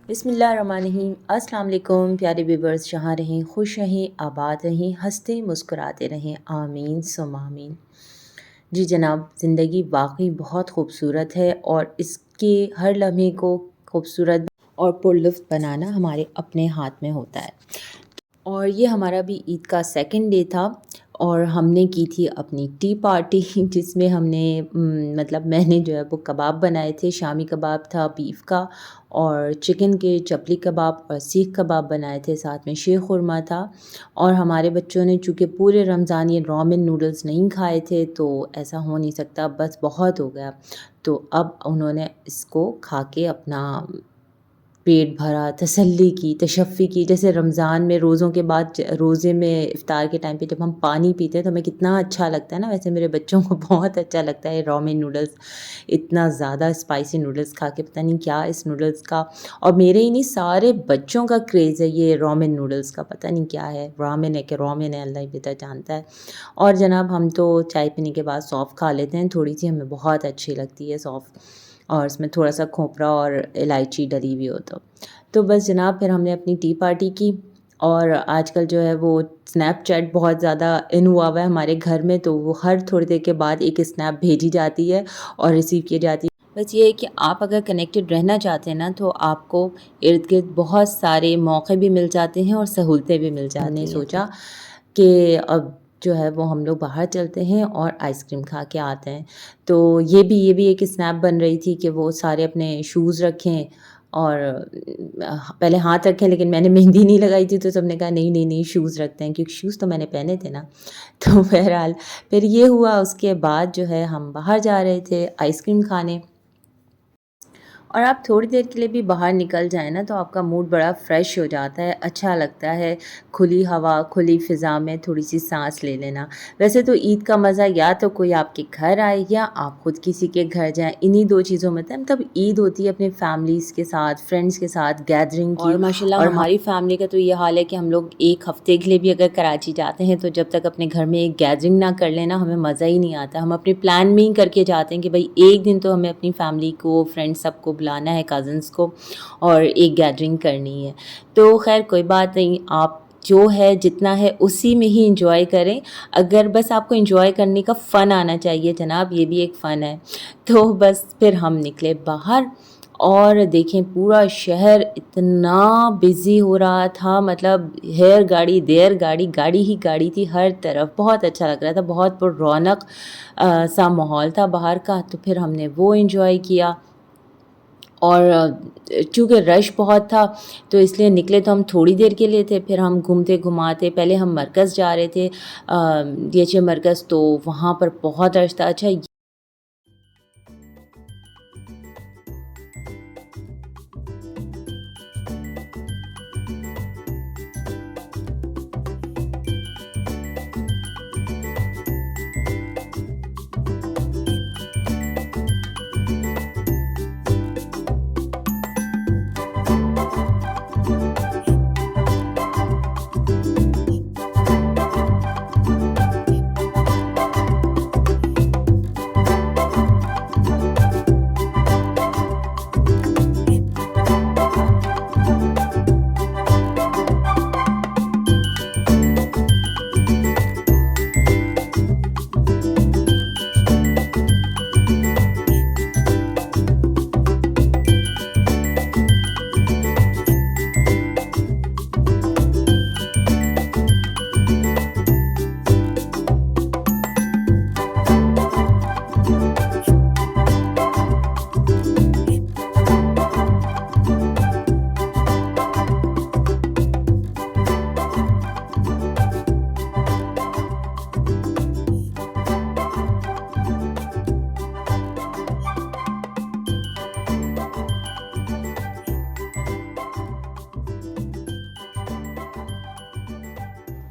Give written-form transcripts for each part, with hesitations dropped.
बिस्मिल्लाहिर्रहमानिर्रहीम। अस्सलाम वालेकुम प्यारे व्यूवर्स, जहाँ रहें खुश रहें, आबाद रहें, हंसते मुस्कुराते रहें, आमीन सुम्मा आमीन। जी जनाब, ज़िंदगी वाकई बहुत खूबसूरत है और इसके हर लम्हे को खूबसूरत और पुरलुत्फ़ बनाना हमारे अपने हाथ में होता है। और ये हमारा भी ईद का सेकंड डे था और हमने की थी अपनी टी पार्टी जिसमें हमने मतलब मैंने जो है वो कबाब बनाए थे। शामी कबाब था बीफ का, और चिकन के चपली कबाब और सीख कबाब बनाए थे, साथ में शीर खुरमा था। और हमारे बच्चों ने चूँकि पूरे रमज़ान ये रामेन नूडल्स नहीं खाए थे, तो ऐसा हो नहीं सकता, बस बहुत हो गया। तो अब उन्होंने इसको खा के अपना पेट भरा, तसल्ली की, तशफ़्फ़ी की। जैसे रमज़ान में रोज़ों के बाद रोज़े में इफ़्तार के टाइम पे जब हम पानी पीते हैं तो हमें कितना अच्छा लगता है ना, वैसे मेरे बच्चों को बहुत अच्छा लगता है रामेन नूडल्स। इतना ज़्यादा स्पाइसी नूडल्स खा के पता नहीं क्या इस नूडल्स का, और मेरे ही नहीं सारे बच्चों का क्रेज़ है ये रामेन नूडल्स का। पता नहीं क्या है, रामेन है कि रामेन है, अल्लाह ही बेहतर जानता है। और जनाब हम तो चाय पीने के बाद सौंफ खा लेते हैं, थोड़ी-सी हमें बहुत अच्छी लगती है सौंफ, और उसमें थोड़ा-सा खोपरा और इलायची डली हुई हो तो। तो बस जनाब फिर हमने अपनी टी पार्टी की। और आजकल जो है वो स्नैपचैट बहुत ज़्यादा इन हुआ हुआ है हमारे घर में, तो वो हर थोड़ी देर के बाद एक स्नैप भेजी जाती है और रिसीव की जाती है। बस ये है कि आप अगर कनेक्टेड रहना चाहते हैं ना, तो आपको इर्द-गिर्द बहुत सारे मौके भी मिल जाते हैं और सहूलतें भी मिल जाती हैं। हमने सोचा कि अब जो है वो हम लोग बाहर चलते हैं और आइसक्रीम खा के आते हैं। तो ये भी एक स्नैप बन रही थी कि वो सारे अपने शूज़ रखें और पहले हाथ रखें, लेकिन मैंने मेहंदी नहीं लगाई थी तो सबने कहा नहीं, नहीं, नहीं शूज़ रखते हैं, क्योंकि शूज़ तो मैंने पहने थे ना। तो बहरहाल फिर ये हुआ, उसके बाद जो है हम बाहर जा रहे थे आइसक्रीम खाने। और आप थोड़ी देर के लिए भी बाहर निकल जाएँ ना, तो आपका मूड बड़ा फ्रेश हो जाता है, अच्छा लगता है। खुली हवा, खुली फ़िज़ा में थोड़ी-सी साँस ले लेना। वैसे तो ईद का मज़ा या तो कोई आपके घर आए या आप खुद किसी के घर जाएँ, इन्हीं 2 चीज़ों में था। मतलब ईद होती है अपने फैमिलीज़ के साथ, फ्रेंड्स के साथ गैदरिंग की। और माशाल्लाह और हमारी फैमिली का तो ये हाल है कि हम लोग 1 हफ़्ते के लिए भी अगर कराची जाते हैं, तो जब तक अपने घर में एक गैदरिंग ना कर लें ना, हमें मज़ा ही नहीं आता। हम अपने प्लान में ही करके जाते हैं कि भई एक दिन तो हमें अपनी फैमिली को, फ्रेंड्स सबको बुलाना है, कज़िन्स को, और एक गैदरिंग करनी है। तो ख़ैर कोई बात नहीं, आप जो है जितना है उसी में ही एन्जॉय करें। अगर बस आपको एन्जॉय करने का फ़न आना चाहिए जनाब, ये भी एक फ़न है। तो बस फिर हम निकले बाहर और देखें पूरा शहर इतना बिज़ी हो रहा था, मतलब हेयर गाड़ी, देयर गाड़ी, गाड़ी ही गाड़ी थी हर तरफ। बहुत अच्छा लग रहा था, बहुत पुररौनक सा माहौल था बाहर का। तो फिर हमने वो एन्जॉय किया। और चूँकि रश बहुत था, तो इसलिए निकले तो हम थोड़ी देर के लिए थे, फिर हम घूमते-घुमाते पहले हम मरकज़ जा रहे थे, डीएचए मरकज़, तो वहाँ पर बहुत रश था। अच्छा,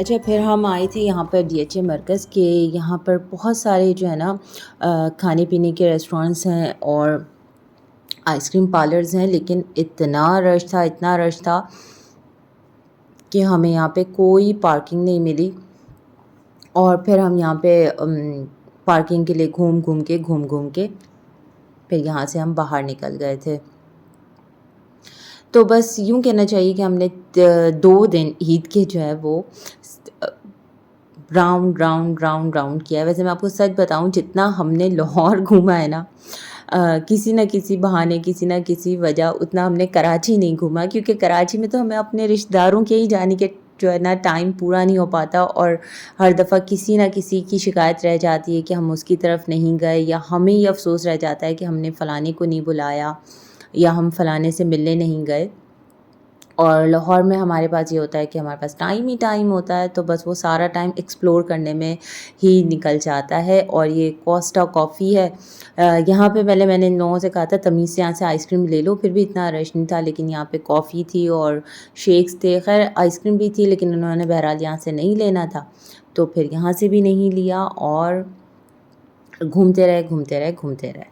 अच्छा, फिर हम आए थे यहाँ पर डीएचए मरकज़ के। यहाँ पर बहुत सारे जो है ना खाने पीने के रेस्टोरेंट्स हैं और आइसक्रीम पार्लर्स हैं, लेकिन इतना रश था, इतना रश था कि हमें यहाँ पे कोई पार्किंग नहीं मिली। और फिर हम यहाँ पे पार्किंग के लिए घूम घूम के फिर यहाँ से हम बाहर निकल गए थे। तो बस यूँ कहना चाहिए कि हमने 2 दिन ईद के जो है वो अ, राउंड, राउंड, राउंड, राउंड किया है। वैसे मैं आपको सच बताऊँ, जितना हमने लाहौर घूमा है ना, किसी न किसी बहाने, किसी न किसी वजह उतना हमने कराची नहीं घूमा, क्योंकि कराची में तो हमें अपने रिश्तेदारों के ही जाने के जो है ना टाइम पूरा नहीं हो पाता, और हर दफ़ा किसी न किसी की शिकायत रह जाती है कि हम उसकी तरफ नहीं गए, या हमें ही अफ़सोस रह जाता है कि हमने फ़लाने को नहीं बुलाया या हम फ़लाने से मिलने नहीं गए। और लाहौर में हमारे पास ये होता है कि हमारे पास टाइम ही टाइम होता है, तो बस वो सारा टाइम एक्सप्लोर करने में ही निकल जाता है। और ये कोस्टा कॉफ़ी है, यहाँ पे पहले मैंने इन लोगों से कहा था तमीज़ से यहाँ से आइसक्रीम ले लो, फिर भी इतना रश नहीं था, लेकिन यहाँ पे कॉफ़ी थी और शेक्स थे। ख़ैर आइसक्रीम भी थी, लेकिन उन्होंने बहरहाल यहाँ से नहीं लेना था, तो फिर यहाँ से भी नहीं लिया, और घूमते रहे, घूमते रहे, घूमते रहे।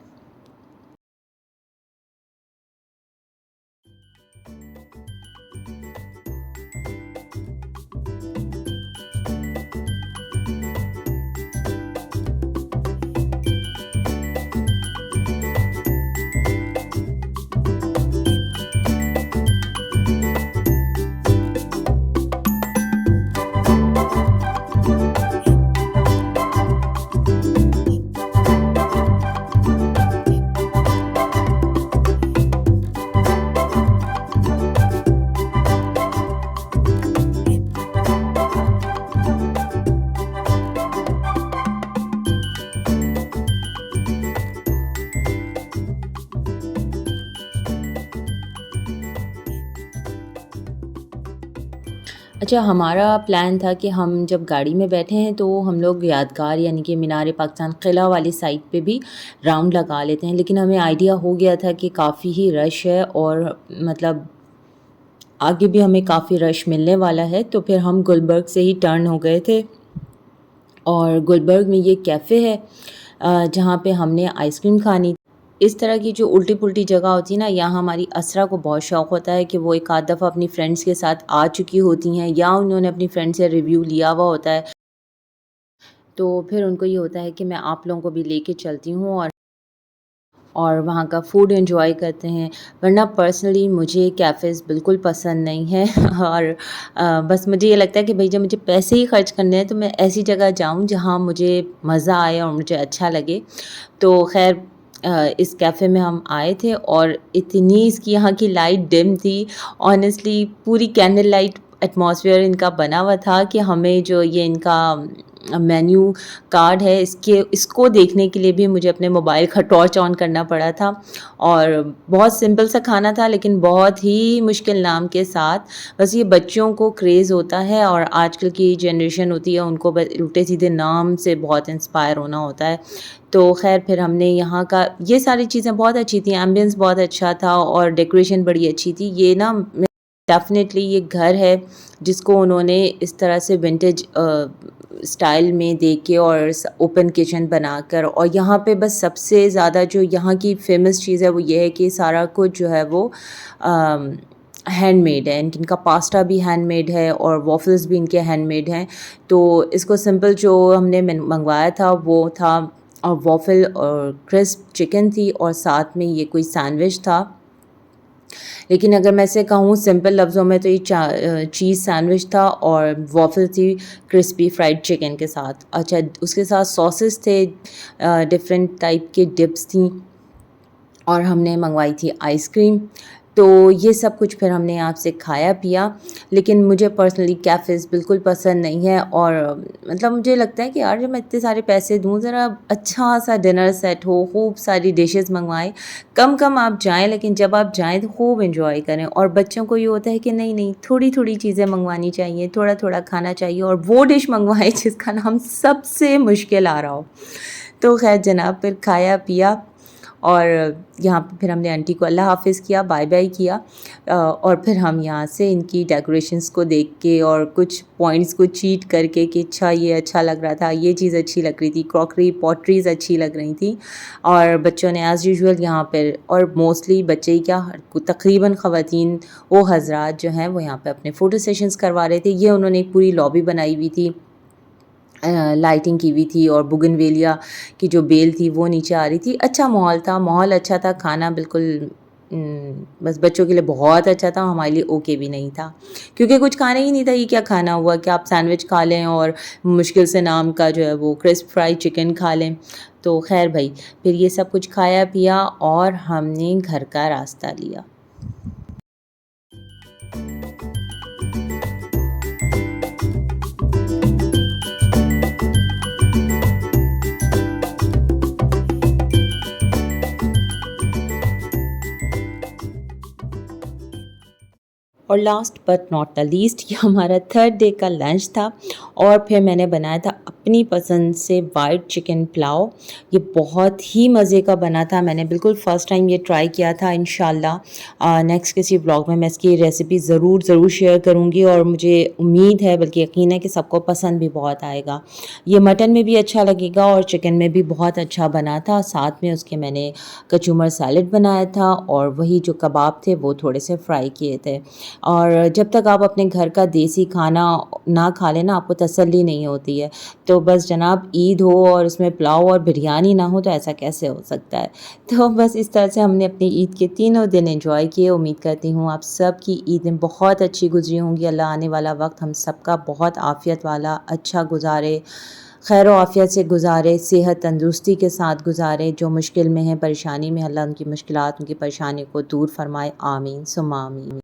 अच्छा, हमारा प्लान था कि हम जब गाड़ी में बैठे हैं तो हम लोग यादगार यानी कि मीनार-ए-पाकिस्तान किला वाली साइड पे भी राउंड लगा लेते हैं, लेकिन हमें आइडिया हो गया था कि काफ़ी ही रश है, और मतलब आगे भी हमें काफ़ी रश मिलने वाला है, तो फिर हम गुलबर्ग से ही टर्न हो गए थे। और गुलबर्ग में ये कैफ़े है जहाँ पे हमने आइसक्रीम खानी। इस तरह की जो उल्टी-पुल्टी जगह होती है ना, यहाँ हमारी असरा को बहुत शौक़ होता है कि वो एक आध दफ़ा अपनी फ्रेंड्स के साथ आ चुकी होती हैं, या उन्होंने अपनी फ्रेंड से रिव्यू लिया हुआ होता है, तो फिर उनको ये होता है कि मैं आप लोगों को भी लेके चलती हूँ, और वहाँ का फूड एन्जॉय करते हैं। वरना पर्सनली मुझे कैफ़ेज़ बिल्कुल पसंद नहीं है और बस मुझे ये लगता है कि भई जब मुझे पैसे ही खर्च करने हैं, तो मैं ऐसी जगह जाऊँ जहाँ मुझे मज़ा आए और मुझे अच्छा लगे। तो ख़ैर इस कैफ़े में हम आए थे, और इतनी इसकी यहाँ की लाइट डिम थी, ऑनेस्टली पूरी कैंडल लाइट एटमॉस्फेयर इनका बना हुआ था कि हमें जो ये इनका मेन्यू कार्ड है, इसको देखने के लिए भी मुझे अपने मोबाइल का टॉर्च ऑन करना पड़ा था। और बहुत सिंपल सा खाना था, लेकिन बहुत ही मुश्किल नाम के साथ। बस ये बच्चों को क्रेज़ होता है, और आजकल की जनरेशन होती है, उनको बस उल्टे-सीधे नाम से बहुत इंस्पायर होना होता है। तो ख़ैर फिर हमने यहाँ का ये सारी चीज़ें बहुत अच्छी थी, एम्बियंस बहुत अच्छा था, और डेकोरेशन बड़ी अच्छी थी। ये ना डेफ़िनेटली ये घर है जिसको उन्होंने इस तरह से विंटेज स्टाइल में दे के और ओपन किचन बनाकर, और यहाँ पे बस सबसे ज़्यादा जो यहाँ की फ़ेमस चीज़ है वो ये है कि सारा कुछ जो है वो हैंडमेड है। इनका पास्ता भी हैंडमेड है, और वॉफ़ल्स भी इनके हैंडमेड हैं। तो इसको सिंपल जो हमने मंगवाया था वो था वॉफ़ल और क्रिस्प चिकन थी, और साथ में ये कोई सैंडविच था। लेकिन अगर मैं इसे कहूँ सिंपल लफ्ज़ों में, तो ये चीज़ सैंडविच था, और वॉफ़ल थी क्रिस्पी फ्राइड चिकन के साथ। अच्छा, उसके साथ सॉसेस थे, डिफ़रेंट टाइप के डिप्स थी, और हमने मंगवाई थी आइसक्रीम। तो ये सब कुछ फिर हमने यहाँ से खाया-पिया, लेकिन मुझे पर्सनली कैफ़ेज़ बिल्कुल पसंद नहीं है, और मतलब मुझे लगता है कि यार जब मैं इतने सारे पैसे दूँ, ज़रा अच्छा-सा डिनर सेट हो, खूब सारी डिशेज़ मँगवाएँ। कम-कम आप जाएँ, लेकिन जब आप जाएँ तो खूब एन्जॉय करें। और बच्चों को ये होता है कि नहीं-नहीं, थोड़ी-थोड़ी चीज़ें मँगवानी चाहिए, थोड़ा-थोड़ा खाना चाहिए, और वो डिश मँगवाएँ जिसका नाम सबसे मुश्किल आ रहा हो। तो ख़ैर जनाब, फिर खाया-पिया, और यहाँ पे फिर हमने आंटी को अल्लाह हाफ़िज़ किया, बाय-बाय किया, और फिर हम यहाँ से इनकी डेकोरेशंस को देख के और कुछ पॉइंट्स को चीट करके कि अच्छा ये अच्छा लग रहा था, ये चीज़ अच्छी लग रही थी, क्रॉकरी, पॉटरीज़ अच्छी लग रही थी। और बच्चों ने एज़ यूजुअल यहाँ पर, और मोस्टली बच्चे ही क्या, तकरीबन ख़वातीन वो हज़रात जो हैं वो यहाँ पे अपने फ़ोटो सेशंस करवा रहे थे। ये उन्होंने एक पूरी लॉबी बनाई हुई थी, लाइटिंग की हुई थी, और बुगनवेलिया की जो बेल थी वो नीचे आ रही थी। अच्छा माहौल था, माहौल अच्छा था, खाना बिल्कुल बस बच्चों के लिए बहुत अच्छा था, हमारे लिए ओके भी नहीं था, क्योंकि कुछ खाना ही नहीं था। ये क्या खाना हुआ कि आप सैंडविच खा लें और मुश्किल से नाम का जो है वो क्रिस्प फ्राई चिकन खा लें। तो ख़ैर भई, फिर ये सब कुछ खाया पिया और हमने घर का रास्ता लिया। और last but not the least, ये हमारा थर्ड डे का लंच था और फिर मैंने बनाया था अपनी पसंद से वाइट चिकन पुलाव। ये बहुत ही मज़े का बना था, मैंने बिल्कुल फ़र्स्ट टाइम ये ट्राई किया था। इंशाल्लाह नेक्स्ट किसी व्लॉग में मैं इसकी रेसिपी ज़रूर शेयर करूँगी और मुझे उम्मीद है, बल्कि यकीन है कि सबको पसंद भी बहुत आएगा। ये मटन में भी अच्छा लगेगा और चिकन में भी बहुत अच्छा बना था। साथ में उसके मैंने कचूमर सैलेड बनाया था और वही जो कबाब थे वो थोड़े से फ्राई किए थे। और जब तक आप अपने घर का देसी खाना ना खा लें ना, आपको तसल्ली नहीं होती है। तो बस जनाब, ईद हो और उसमें पुलाव और बिरयानी ना हो तो ऐसा कैसे हो सकता है। तो बस इस तरह से हमने अपनी ईद के तीनों दिन एंजॉय किए। उम्मीद करती हूँ आप सब की ईदें बहुत अच्छी गुजरी होंगी। अल्लाह आने वाला वक्त हम सबका बहुत आफियत वाला अच्छा गुजारे, खैर आफियत से गुजारे, सेहत तंदुरुस्ती के साथ गुजारे। जो मुश्किल में हैं, परेशानी में, अल्लाह उनकी मुश्किलात, उनकी परेशानी को दूर फरमाए। आमीन सुम्मा आमीन।